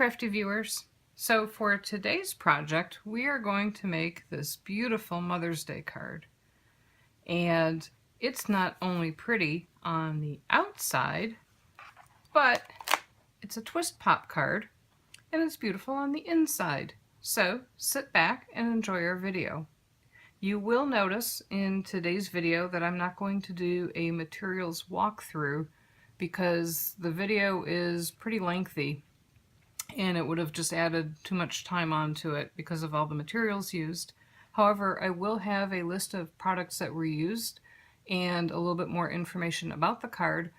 crafty viewers. So for today's project, we are going to make this beautiful Mother's Day card. And it's not only pretty on the outside, but it's a twist pop card and it's beautiful on the inside. So sit back and enjoy our video. You will notice in today's video that I'm not going to do a materials walkthrough because the video is pretty lengthy and it would have just added too much time onto it because of all the materials used. However, I will have a list of products that were used and a little bit more information about the card,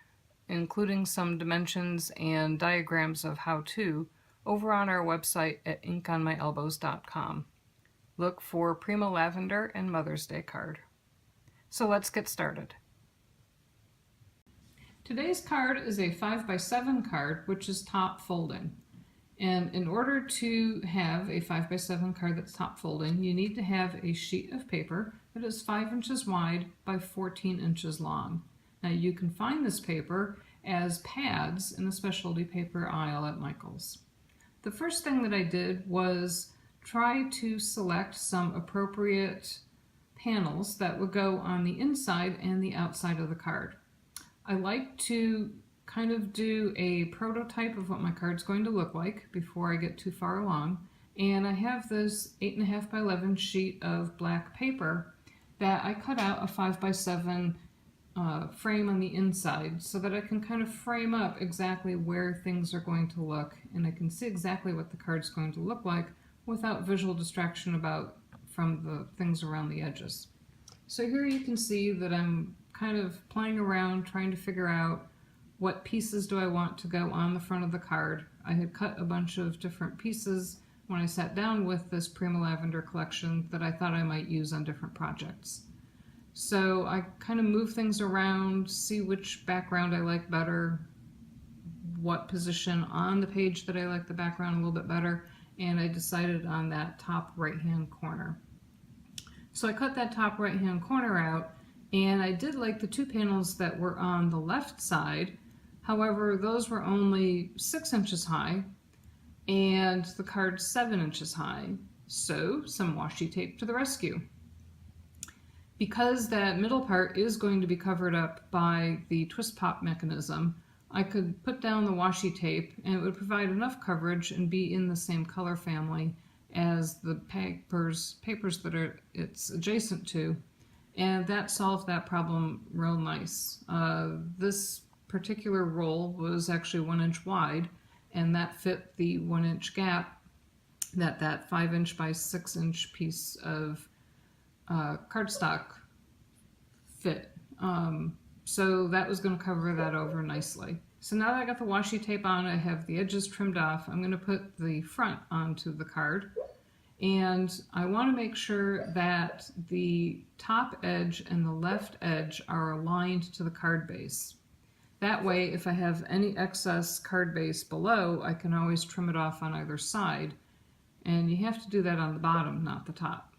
including some dimensions and diagrams of how-to, over on our website at inkonmyelbows.com. Look for Prima Lavender and Mother's Day card. So let's get started. Today's card is a 5x7 card, which is top folding. And in order to have a 5x7 card that's top folding, you need to have a sheet of paper that is 5 inches wide by 14 inches long. Now you can find this paper as pads in the specialty paper aisle at Michael's. The first thing that I did was try to select some appropriate panels that would go on the inside and the outside of the card. I like to kind of do a prototype of what my card's going to look like before I get too far along, and I have this 8.5 by 11 sheet of black paper that I cut out a 5x7 frame on the inside so that I can kind of frame up exactly where things are going to look, and I can see exactly what the card's going to look like without visual distraction from the things around the edges. So here you can see that I'm kind of playing around trying to figure out what pieces do I want to go on the front of the card. I had cut a bunch of different pieces when I sat down with this Prima Lavender collection that I thought I might use on different projects. So I kind of move things around, see which background I like better, what position on the page that I like the background a little bit better, and I decided on that top right hand corner. So I cut that top right hand corner out, and I did like the two panels that were on the left side. However, those were only 6 inches high and the card's 7 inches high, so some washi tape to the rescue. Because that middle part is going to be covered up by the twist pop mechanism, I could put down the washi tape and it would provide enough coverage and be in the same color family as the papers that it's adjacent to, and that solved that problem real nice. This particular roll was actually 1 inch wide, and that fit the 1 inch gap that 5 inch by 6 inch piece of cardstock fit. So that was going to cover that over nicely. So now that I got the washi tape on, I have the edges trimmed off. I'm going to put the front onto the card, and I want to make sure that the top edge and the left edge are aligned to the card base. That way, if I have any excess card base below, I can always trim it off on either side, and you have to do that on the bottom, not the top.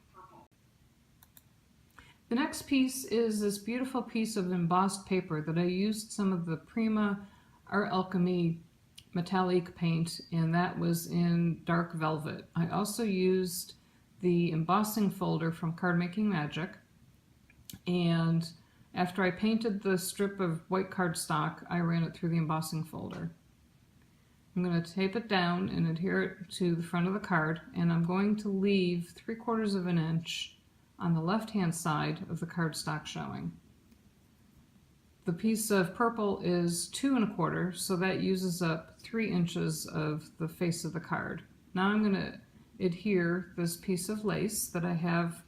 The next piece is this beautiful piece of embossed paper that I used some of the Prima Art Alchemy metallic paint, and that was in dark velvet. I also used the embossing folder from Card Making Magic, and after I painted the strip of white cardstock, I ran it through the embossing folder. I'm going to tape it down and adhere it to the front of the card, and I'm going to leave 3/4 of an inch on the left-hand side of the cardstock showing. The piece of purple is 2 1/4, so that uses up 3 inches of the face of the card. Now I'm going to adhere this piece of lace that I have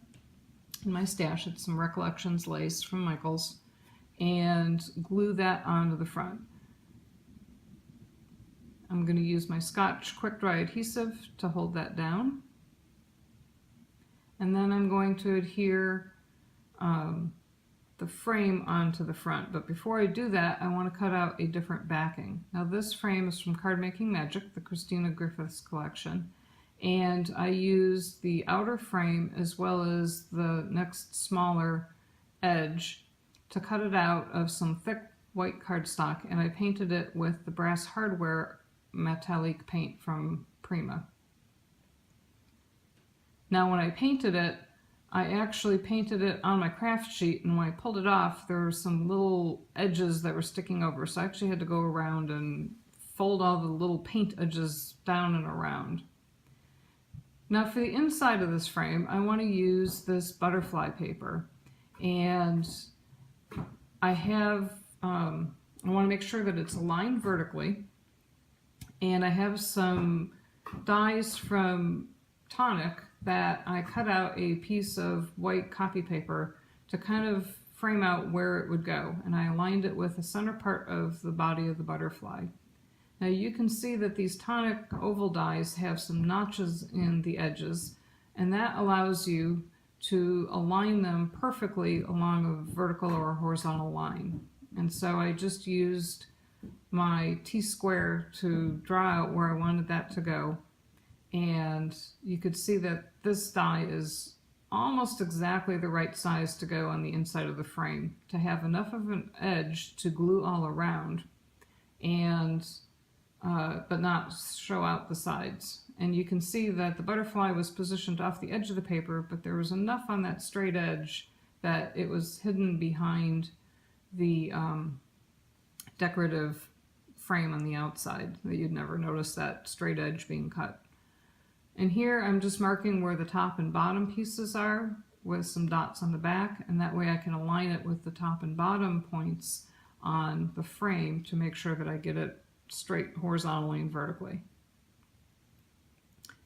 in my stash. It's some Recollections lace from Michael's, and glue that onto the front. I'm going to use my Scotch Quick Dry adhesive to hold that down, and then I'm going to adhere the frame onto the front. But before I do that, I want to cut out a different backing. Now this frame is from Card Making Magic, the Christina Griffiths collection, and I used the outer frame as well as the next smaller edge to cut it out of some thick white cardstock, and I painted it with the Brass Hardware metallic paint from Prima. Now when I painted it, I actually painted it on my craft sheet, and when I pulled it off, there were some little edges that were sticking over, so I actually had to go around and fold all the little paint edges down and around. Now for the inside of this frame, I want to use this butterfly paper, and I want to make sure that it's aligned vertically, and I have some dies from Tonic that I cut out a piece of white copy paper to kind of frame out where it would go, and I aligned it with the center part of the body of the butterfly. Now you can see that these Tonic oval dies have some notches in the edges, and that allows you to align them perfectly along a vertical or horizontal line. And so I just used my T-square to draw out where I wanted that to go. And you could see that this die is almost exactly the right size to go on the inside of the frame to have enough of an edge to glue all around, and but not show out the sides. And you can see that the butterfly was positioned off the edge of the paper, but there was enough on that straight edge that it was hidden behind the decorative frame on the outside, that you'd never notice that straight edge being cut. And here I'm just marking where the top and bottom pieces are with some dots on the back, and that way I can align it with the top and bottom points on the frame to make sure that I get it straight horizontally and vertically.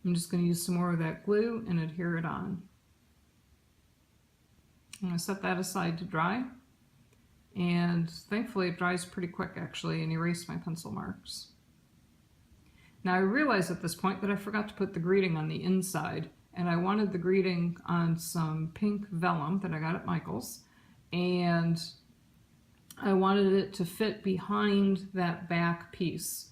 I'm just going to use some more of that glue and adhere it on. I'm going to set that aside to dry, and thankfully it dries pretty quick actually, and erase my pencil marks. Now I realize at this point that I forgot to put the greeting on the inside, and I wanted the greeting on some pink vellum that I got at Michael's, and I wanted it to fit behind that back piece.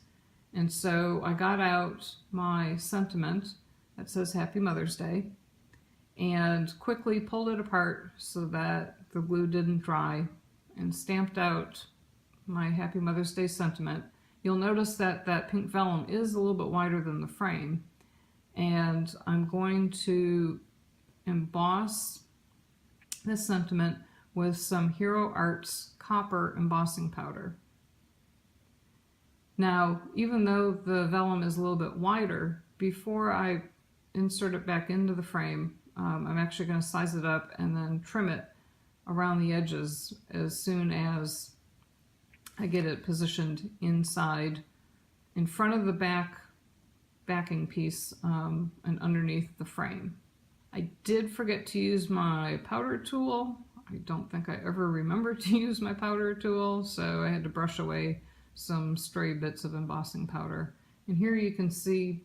And so I got out my sentiment that says Happy Mother's Day and quickly pulled it apart so that the glue didn't dry, and stamped out my Happy Mother's Day sentiment. You'll notice that that pink vellum is a little bit wider than the frame, and I'm going to emboss this sentiment with some Hero Arts copper embossing powder. Now, even though the vellum is a little bit wider, before I insert it back into the frame, I'm actually going to size it up and then trim it around the edges as soon as I get it positioned inside, in front of the backing piece and underneath the frame. I did forget to use my powder tool. I don't think I ever remembered to use my powder tool, so I had to brush away some stray bits of embossing powder. And here you can see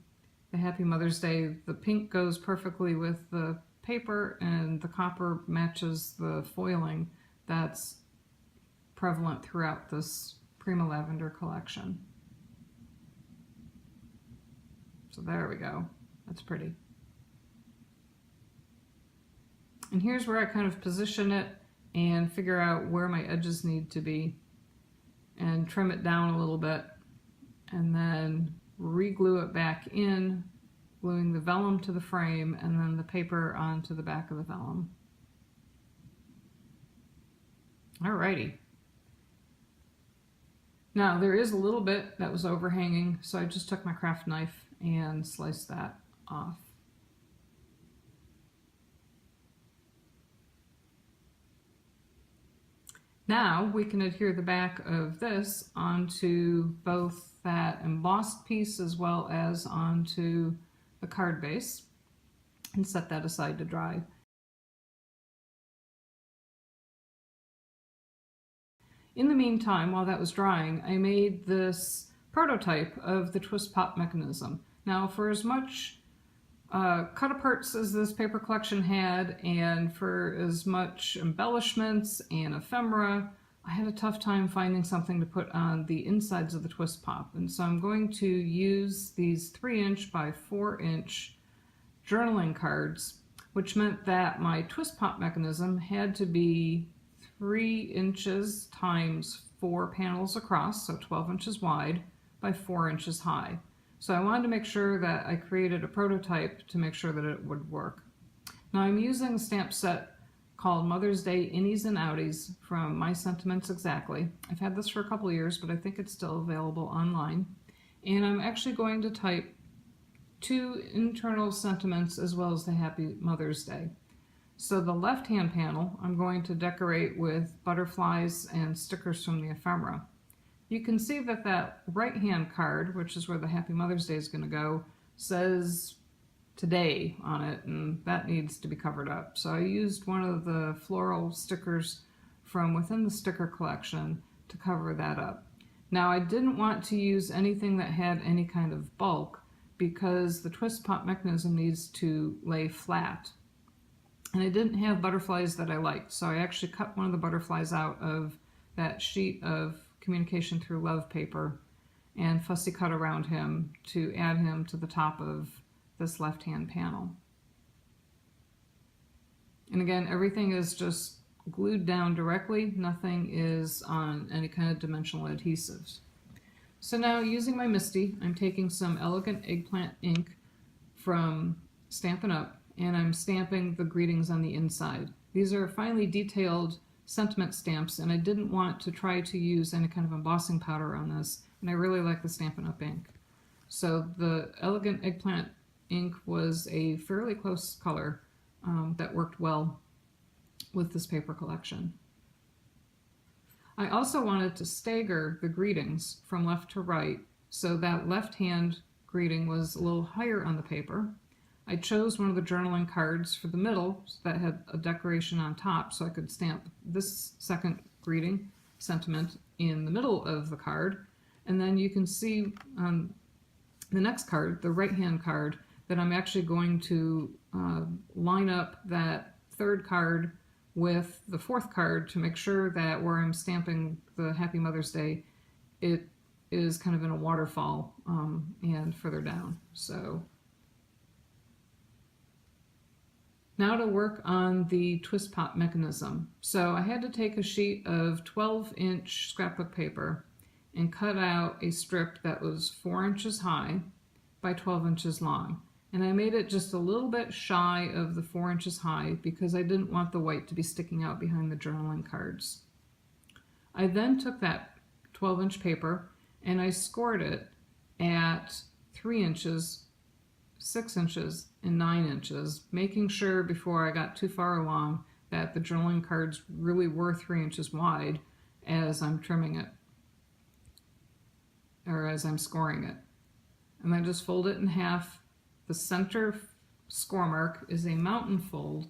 the Happy Mother's Day. The pink goes perfectly with the paper, and the copper matches the foiling that's prevalent throughout this Prima Lavender collection. So there we go. That's pretty. And here's where I kind of position it and figure out where my edges need to be and trim it down a little bit, and then re-glue it back in, gluing the vellum to the frame and then the paper onto the back of the vellum. Alrighty. Now there is a little bit that was overhanging, so I just took my craft knife and sliced that off. Now we can adhere the back of this onto both that embossed piece as well as onto the card base, and set that aside to dry. In the meantime, while that was drying, I made this prototype of the twist pop mechanism. Now, for as much cut aparts as this paper collection had, and for as much embellishments and ephemera, I had a tough time finding something to put on the insides of the twist pop. And so I'm going to use these 3" by 4" journaling cards, which meant that my twist pop mechanism had to be 3 inches times 4 panels across, so 12 inches wide by 4 inches high. So I wanted to make sure that I created a prototype to make sure that it would work. Now I'm using a stamp set called Mother's Day Innies and Outies from My Sentiments Exactly. I've had this for a couple years, but I think it's still available online. And I'm actually going to type 2 internal sentiments as well as the Happy Mother's Day. So the left-hand panel I'm going to decorate with butterflies and stickers from the ephemera. You can see that that right-hand card, which is where the Happy Mother's Day is going to go, says today on it, and that needs to be covered up. So I used one of the floral stickers from within the sticker collection to cover that up. Now I didn't want to use anything that had any kind of bulk because the twist pop mechanism needs to lay flat. And I didn't have butterflies that I liked, so I actually cut one of the butterflies out of that sheet of Communication Through Love paper and fussy cut around him to add him to the top of this left-hand panel. And again, everything is just glued down directly. Nothing is on any kind of dimensional adhesives. So now using my MISTI, I'm taking some Elegant Eggplant ink from Stampin' Up, and I'm stamping the greetings on the inside. These are finely detailed sentiment stamps, and I didn't want to try to use any kind of embossing powder on this, and I really like the Stampin' Up ink. So the Elegant Eggplant ink was a fairly close color that worked well with this paper collection. I also wanted to stagger the greetings from left to right, so that left-hand greeting was a little higher on the paper. I chose one of the journaling cards for the middle that had a decoration on top, so I could stamp this second greeting sentiment in the middle of the card. And then you can see on the next card, the right-hand card, that I'm actually going to line up that third card with the fourth card to make sure that where I'm stamping the Happy Mother's Day, it is kind of in a waterfall and further down. So now to work on the twist pop mechanism. So I had to take a sheet of 12-inch scrapbook paper and cut out a strip that was 4 inches high by 12 inches long. And I made it just a little bit shy of the 4 inches high because I didn't want the white to be sticking out behind the journaling cards. I then took that 12-inch paper and I scored it at 3 inches, 6 inches, and 9 inches, making sure before I got too far along that the journaling cards really were 3 inches wide as I'm trimming it, or as I'm scoring it. And then just fold it in half. The center score mark is a mountain fold,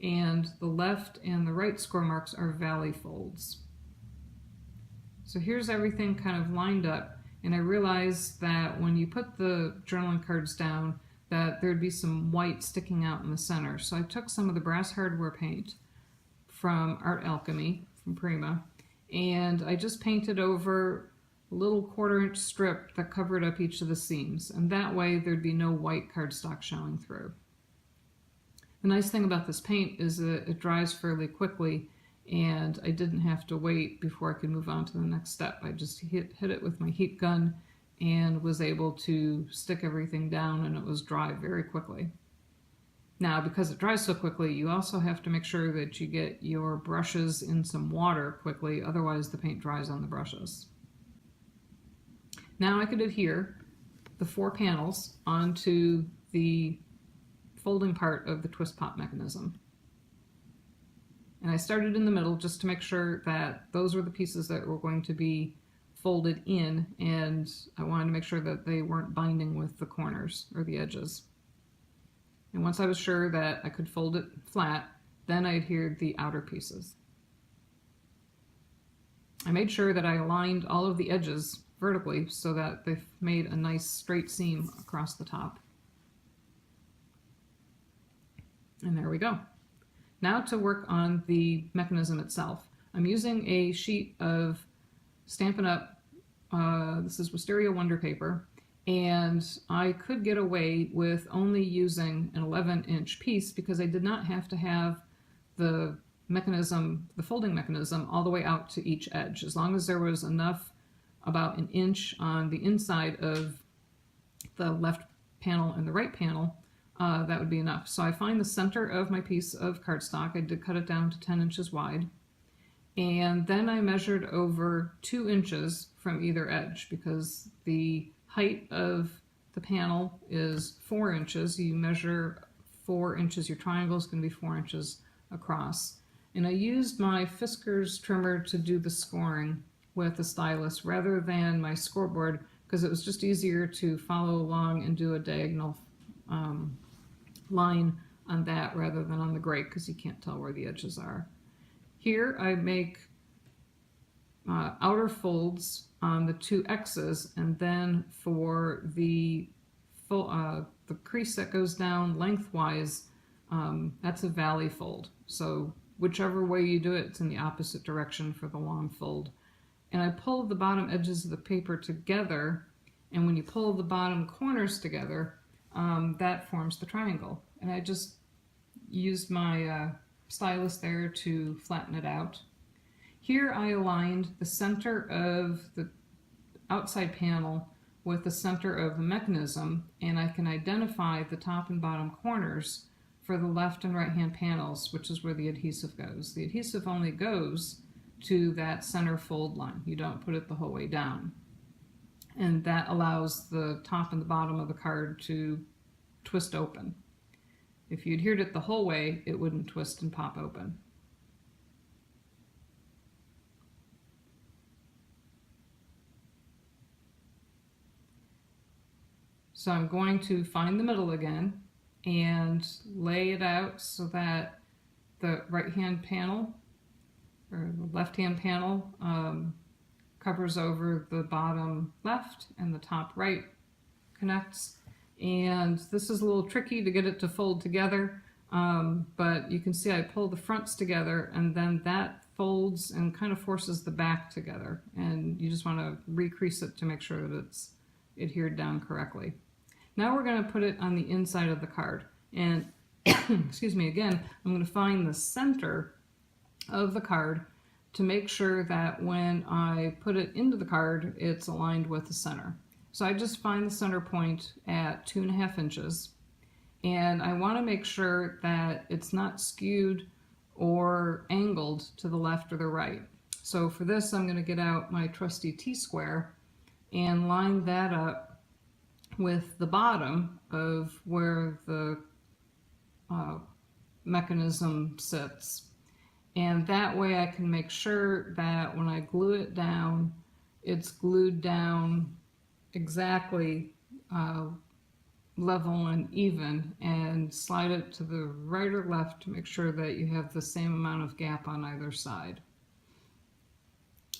and the left and the right score marks are valley folds. So here's everything kind of lined up, and I realized that when you put the journaling cards down, that there'd be some white sticking out in the center. So I took some of the brass hardware paint from Art Alchemy, from Prima, and I just painted over a little 1/4-inch strip that covered up each of the seams, and that way there'd be no white cardstock showing through. The nice thing about this paint is that it dries fairly quickly, and I didn't have to wait before I could move on to the next step. I just hit it with my heat gun and was able to stick everything down, and it was dry very quickly. Now, because it dries so quickly, you also have to make sure that you get your brushes in some water quickly, otherwise the paint dries on the brushes. Now I could adhere the 4 panels onto the folding part of the twist pop mechanism. And I started in the middle just to make sure that those were the pieces that were going to be folded in, and I wanted to make sure that they weren't binding with the corners or the edges. And once I was sure that I could fold it flat, then I adhered the outer pieces. I made sure that I aligned all of the edges vertically so that they've made a nice straight seam across the top. And there we go. Now to work on the mechanism itself. I'm using a sheet of Stampin' Up, this is Wisteria Wonder paper, and I could get away with only using an 11-inch piece because I did not have to have the mechanism, the folding mechanism, all the way out to each edge. As long as there was enough, about an inch on the inside of the left panel and the right panel, that would be enough. So I find the center of my piece of cardstock. I did cut it down to 10 inches wide. And then I measured over 2 inches from either edge, because the height of the panel is 4 inches. You measure 4 inches, your triangle is going to be 4 inches across. And I used my Fiskars trimmer to do the scoring with a stylus rather than my scoreboard, because it was just easier to follow along and do a diagonal line on that rather than on the grate, because you can't tell where the edges are. Here I make outer folds on the 2 X's, and then for the crease that goes down lengthwise, that's a valley fold. So whichever way you do it, it's in the opposite direction for the long fold. And I pull the bottom edges of the paper together, and when you pull the bottom corners together, that forms the triangle. And I just used my stylus there to flatten it out. Here I aligned the center of the outside panel with the center of the mechanism, and I can identify the top and bottom corners for the left and right hand panels, which is where the adhesive goes. The adhesive only goes to that center fold line. You don't put it the whole way down. And that allows the top and the bottom of the card to twist open. If you adhered it the whole way, it wouldn't twist and pop open. So I'm going to find the middle again and lay it out so that the right hand panel or the left hand panel covers over the bottom left, and the top right connects. And this is a little tricky to get it to fold together, but you can see I pull the fronts together, and then that folds and kind of forces the back together, and you just want to recrease it to make sure that it's adhered down correctly. Now we're going to put it on the inside of the card, and excuse me, again, I'm going to find the center of the card to make sure that when I put it into the card, it's aligned with the center. So I just find the center point at 2.5 inches, and I want to make sure that it's not skewed or angled to the left or the right. So for this, I'm going to get out my trusty T-square and line that up with the bottom of where the mechanism sits. And that way I can make sure that when I glue it down, it's glued down exactly level and even, and slide it to the right or left to make sure that you have the same amount of gap on either side.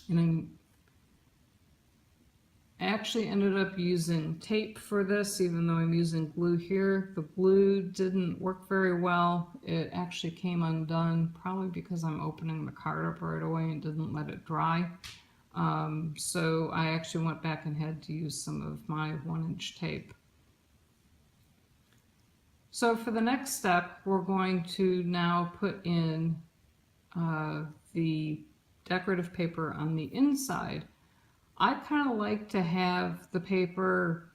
And I actually ended up using tape for this, even though I'm using glue here. The glue didn't work very well. It actually came undone, probably because I'm opening the card up right away and didn't let it dry. So I actually went back and had to use some of my 1-inch tape. So for the next step, we're going to now put in the decorative paper on the inside. I kind of like to have the paper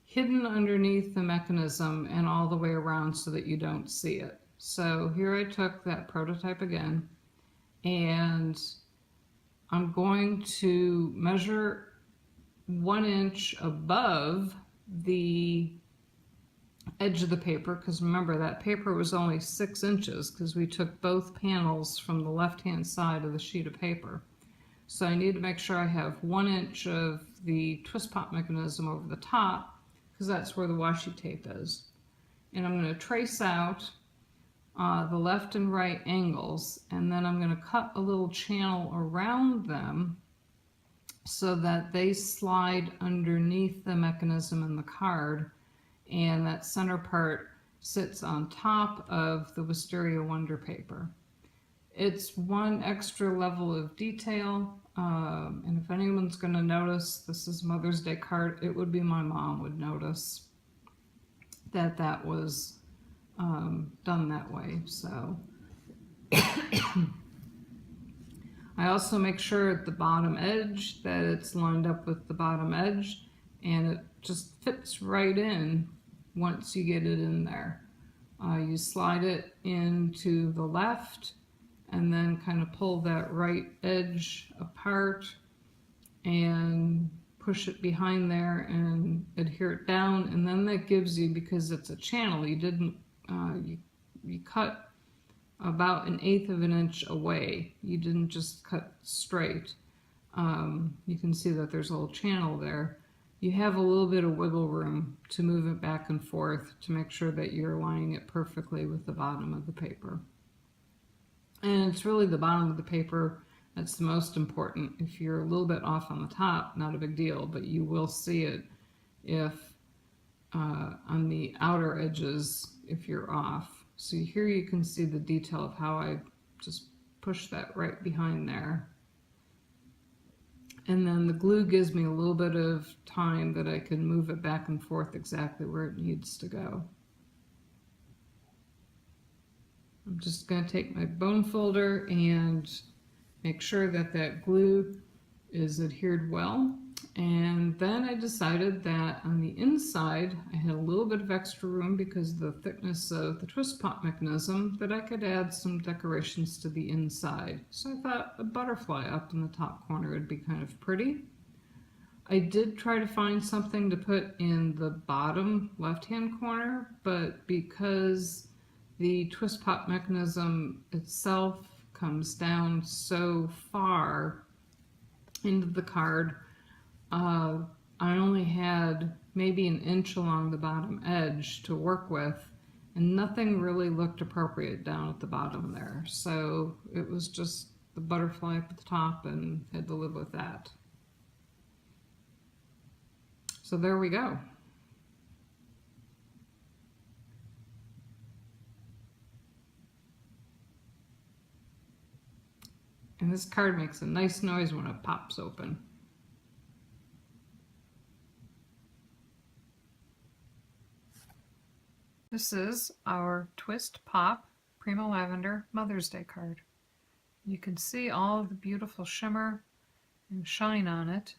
hidden underneath the mechanism and all the way around so that you don't see it. So here I took that prototype again, and I'm going to measure 1 inch above the edge of the paper, because remember that paper was only 6 inches because we took both panels from the left hand side of the sheet of paper. So I need to make sure I have 1 inch of the twist pop mechanism over the top, because that's where the washi tape is. And I'm going to trace out the left and right angles, and then I'm going to cut a little channel around them so that they slide underneath the mechanism in the card, and that center part sits on top of the Wisteria Wonder paper. It's one extra level of detail, and if anyone's going to notice, this is Mother's Day card, it would be my mom would notice that that was done that way. So I also make sure at the bottom edge that it's lined up with the bottom edge, and it just fits right in once you get it in there. You slide it into the left and then kind of pull that right edge apart and push it behind there and adhere it down, and then that gives you, because it's a channel, you didn't you cut about 1/8 of an inch away. You didn't just cut straight. You can see that there's a little channel there. You have a little bit of wiggle room to move it back and forth to make sure that you're aligning it perfectly with the bottom of the paper. And it's really the bottom of the paper that's the most important. If you're a little bit off on the top, not a big deal, but you will see it if on the outer edges if you're off. So here you can see the detail of how I just push that right behind there. And then the glue gives me a little bit of time that I can move it back and forth exactly where it needs to go. I'm just going to take my bone folder and make sure that that glue is adhered well. And then I decided that on the inside I had a little bit of extra room because of the thickness of the twist pop mechanism, that I could add some decorations to the inside. So I thought a butterfly up in the top corner would be kind of pretty. I did try to find something to put in the bottom left-hand corner, but because the twist pop mechanism itself comes down so far into the card, I only had maybe 1 inch along the bottom edge to work with, and nothing really looked appropriate down at the bottom there. So it was just the butterfly up at the top, and had to live with that. So there we go. And this card makes a nice noise when it pops open. This is our Twist Pop Prima Lavender Mother's Day card. You can see all of the beautiful shimmer and shine on it,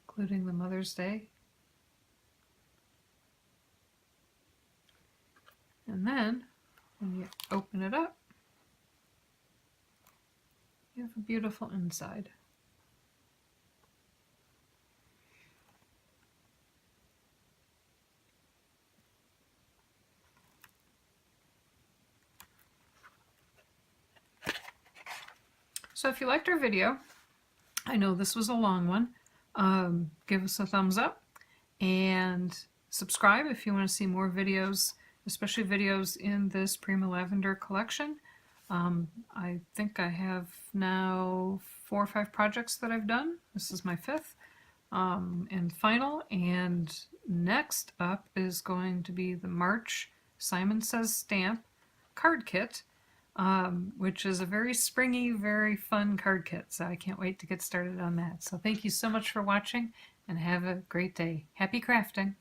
including the Mother's Day. And then when you open it up, you have a beautiful inside. So if you liked our video, I know this was a long one, give us a thumbs up and subscribe if you want to see more videos, especially videos in this Prima Lavender collection. I think I have now 4 or 5 projects that I've done. This is my 5th and final. And next up is going to be the March Simon Says Stamp card kit, which is a very springy, very fun card kit. So I can't wait to get started on that. So thank you so much for watching and have a great day. Happy crafting!